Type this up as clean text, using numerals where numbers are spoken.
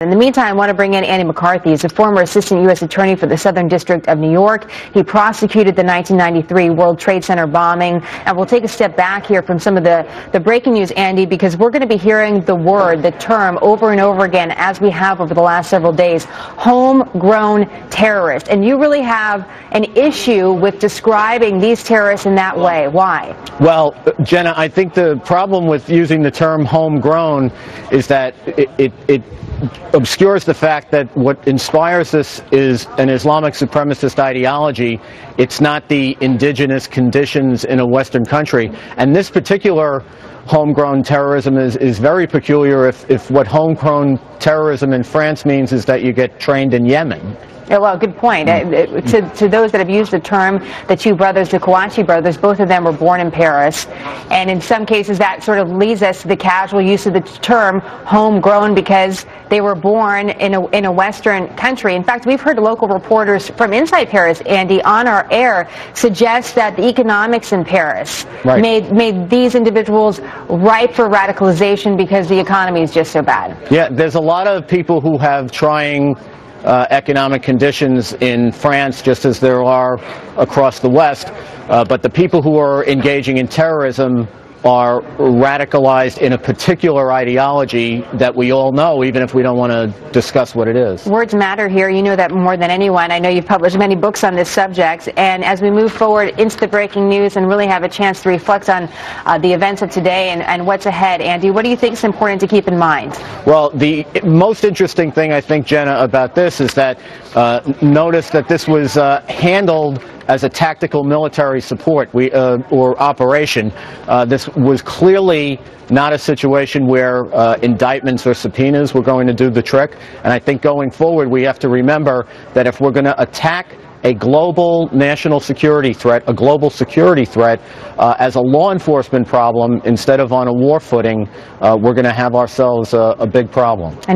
In the meantime, I want to bring in Andy McCarthy. He's a former assistant U.S. attorney for the Southern District of New York. He prosecuted the 1993 World Trade Center bombing. And we'll take a step back here from some of the breaking news, Andy, because we're going to be hearing the term over and over again, as we have over the last several days, homegrown terrorist. And you really have an issue with describing these terrorists in that way. Why? Well, Jenna, I think the problem with using the term homegrown is that it obscures the fact that what inspires this is an Islamic supremacist ideology. It's not the indigenous conditions in a Western country. And this particular homegrown terrorism is very peculiar if what homegrown terrorism in France means is that you get trained in Yemen. Yeah, well, good point. To those that have used the term, the two brothers, the Kouachi brothers, both of them were born in Paris. And in some cases, that sort of leads us to the casual use of the term homegrown because they were born in a Western country. In fact, we've heard local reporters from inside Paris, Andy, on our air, suggest that the economics in Paris made these individuals ripe for radicalization because the economy is just so bad. Yeah, there's a lot of people who have trying economic conditions in France, just as there are across the West, but the people who are engaging in terrorism are radicalized in a particular ideology that we all know, even if we don't want to discuss what it is. Words matter here. You know that more than anyone. I know you've published many books on this subject, and as we move forward into the breaking news and really have a chance to reflect on the events of today and what's ahead, Andy, what do you think is important to keep in mind? Well, the most interesting thing, I think, Jenna, about this is that notice that this was handled as a tactical military support or operation. This was clearly not a situation where indictments or subpoenas were going to do the trick. And I think going forward, we have to remember that if we're going to attack a global national security threat, a global security threat, as a law enforcement problem instead of on a war footing, we're going to have ourselves a big problem.